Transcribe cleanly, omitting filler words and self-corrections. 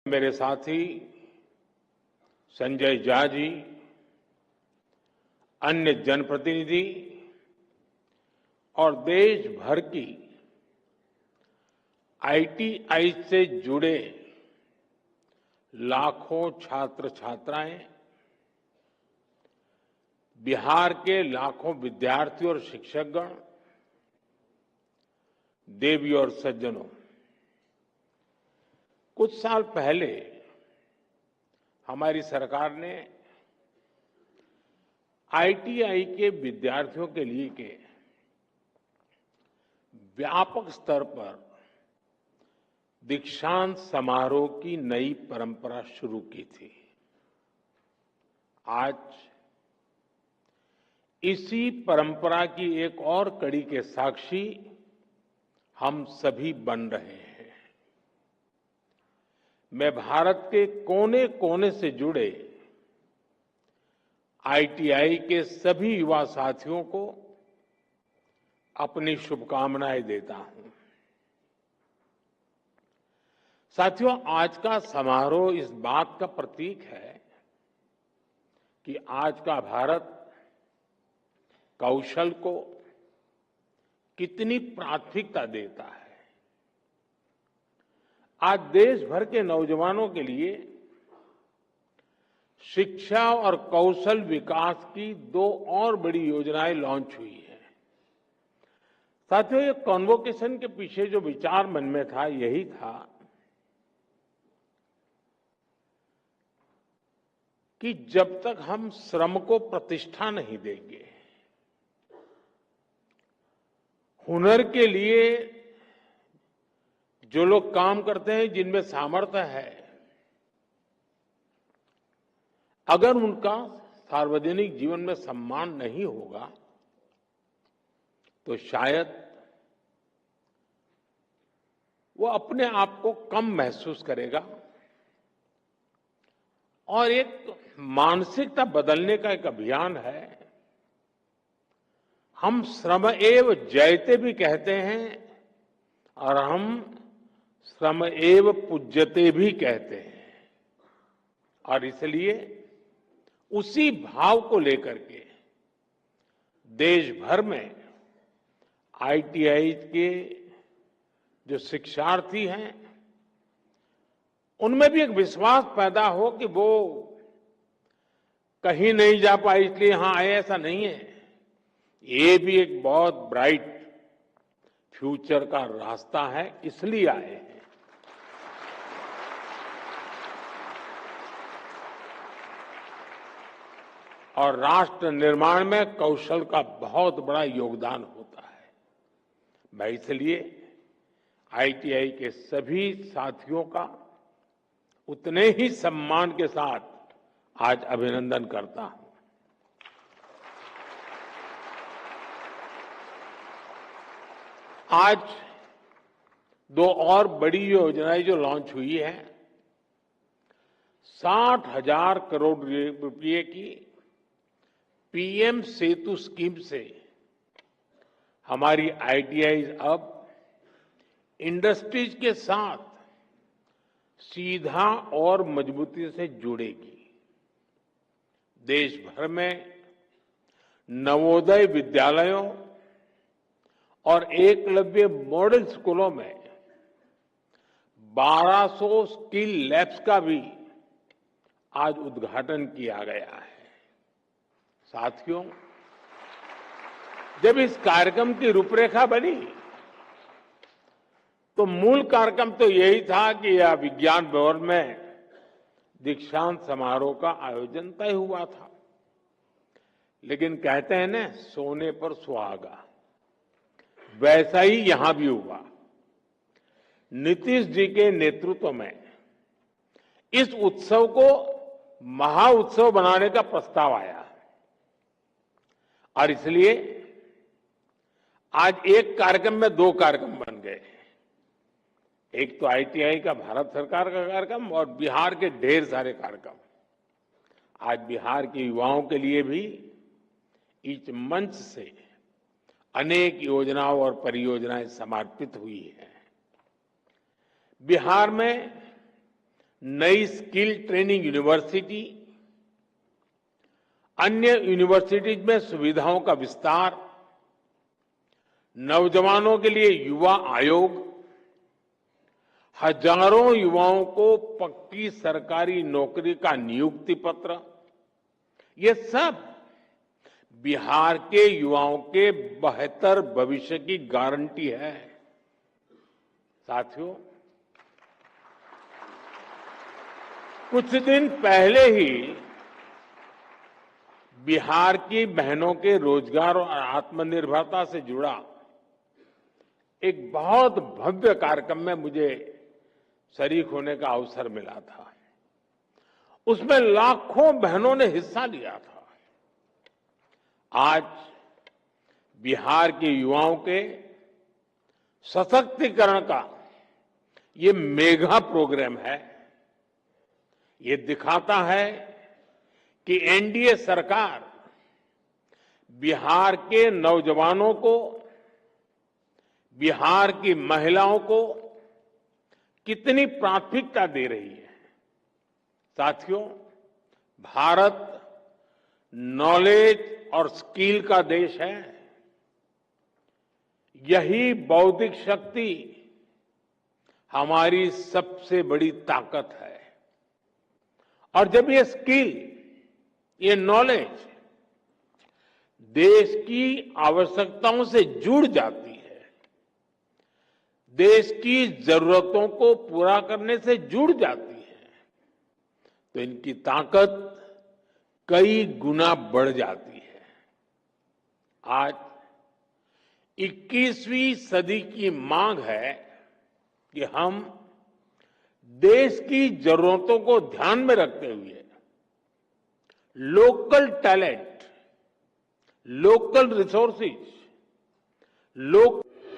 मेरे साथी संजय झा जी, अन्य जनप्रतिनिधि और देश भर की आईटीआई से जुड़े लाखों छात्र छात्राएं, बिहार के लाखों विद्यार्थी और शिक्षकगण, देवी और सज्जनों, कुछ साल पहले हमारी सरकार ने आईटीआई के विद्यार्थियों के लिए के व्यापक स्तर पर दीक्षांत समारोह की नई परंपरा शुरू की थी। आज इसी परंपरा की एक और कड़ी के साक्षी हम सभी बन रहे हैं। मैं भारत के कोने कोने से जुड़े आईटीआई के सभी युवा साथियों को अपनी शुभकामनाएं देता हूं। साथियों, आज का समारोह इस बात का प्रतीक है कि आज का भारत कौशल को कितनी प्राथमिकता देता है। आज देश भर के नौजवानों के लिए शिक्षा और कौशल विकास की दो और बड़ी योजनाएं लॉन्च हुई है। साथियों, ये कॉन्वोकेशन के पीछे जो विचार मन में था, यही था कि जब तक हम श्रम को प्रतिष्ठा नहीं देंगे, हुनर के लिए जो लोग काम करते हैं, जिनमें सामर्थ्य है, अगर उनका सार्वजनिक जीवन में सम्मान नहीं होगा तो शायद वो अपने आप को कम महसूस करेगा। और एक मानसिकता बदलने का एक अभियान है। हम श्रम एव जयते भी कहते हैं और हम श्रम एव पूज्यते भी कहते हैं। और इसलिए उसी भाव को लेकर के देश भर में आईटीआई के जो शिक्षार्थी हैं, उनमें भी एक विश्वास पैदा हो कि वो कहीं नहीं जा पाए इसलिए यहां आए, ऐसा नहीं है। ये भी एक बहुत ब्राइट फ्यूचर का रास्ता है, इसलिए आए हैं। और राष्ट्र निर्माण में कौशल का बहुत बड़ा योगदान होता है। मैं इसलिए आईटीआई के सभी साथियों का उतने ही सम्मान के साथ आज अभिनंदन करता हूं। आज दो और बड़ी योजनाएं जो लॉन्च हुई है, 60,000 करोड़ रुपए की पीएम सेतु स्कीम से हमारी आईटीआई अब इंडस्ट्रीज के साथ सीधा और मजबूती से जुड़ेगी। देश भर में नवोदय विद्यालयों और एकलव्य मॉडल स्कूलों में 1200 स्किल लैब्स का भी आज उद्घाटन किया गया है। साथियों, जब इस कार्यक्रम की रूपरेखा बनी तो मूल कार्यक्रम तो यही था कि यह विज्ञान भवन में दीक्षांत समारोह का आयोजन तय हुआ था। लेकिन कहते हैं ना, सोने पर सुहागा, वैसा ही यहां भी हुआ। नीतीश जी के नेतृत्व में इस उत्सव को महाउत्सव बनाने का प्रस्ताव आया और इसलिए आज एक कार्यक्रम में दो कार्यक्रम बन गए। एक तो आईटीआई का भारत सरकार का कार्यक्रम और बिहार के ढेर सारे कार्यक्रम। आज बिहार के युवाओं के लिए भी इस मंच से अनेक योजनाओं और परियोजनाएं समर्पित हुई हैं। बिहार में नई स्किल ट्रेनिंग यूनिवर्सिटी, अन्य यूनिवर्सिटीज में सुविधाओं का विस्तार, नौजवानों के लिए युवा आयोग, हजारों युवाओं को पक्की सरकारी नौकरी का नियुक्ति पत्र, ये सब बिहार के युवाओं के बेहतर भविष्य की गारंटी है। साथियों, कुछ दिन पहले ही बिहार की बहनों के रोजगार और आत्मनिर्भरता से जुड़ा एक बहुत भव्य कार्यक्रम में मुझे शरीक होने का अवसर मिला था। उसमें लाखों बहनों ने हिस्सा लिया था। आज बिहार के युवाओं के सशक्तिकरण का ये मेगा प्रोग्राम है। ये दिखाता है कि एनडीए सरकार बिहार के नौजवानों को, बिहार की महिलाओं को कितनी प्राथमिकता दे रही है। साथियों, भारत नॉलेज और स्किल का देश है। यही बौद्धिक शक्ति हमारी सबसे बड़ी ताकत है। और जब ये स्किल, ये नॉलेज देश की आवश्यकताओं से जुड़ जाती है, देश की जरूरतों को पूरा करने से जुड़ जाती है, तो इनकी ताकत कई गुना बढ़ जाती है। आज 21वीं सदी की मांग है कि हम देश की जरूरतों को ध्यान में रखते हुए local talent, local resources, local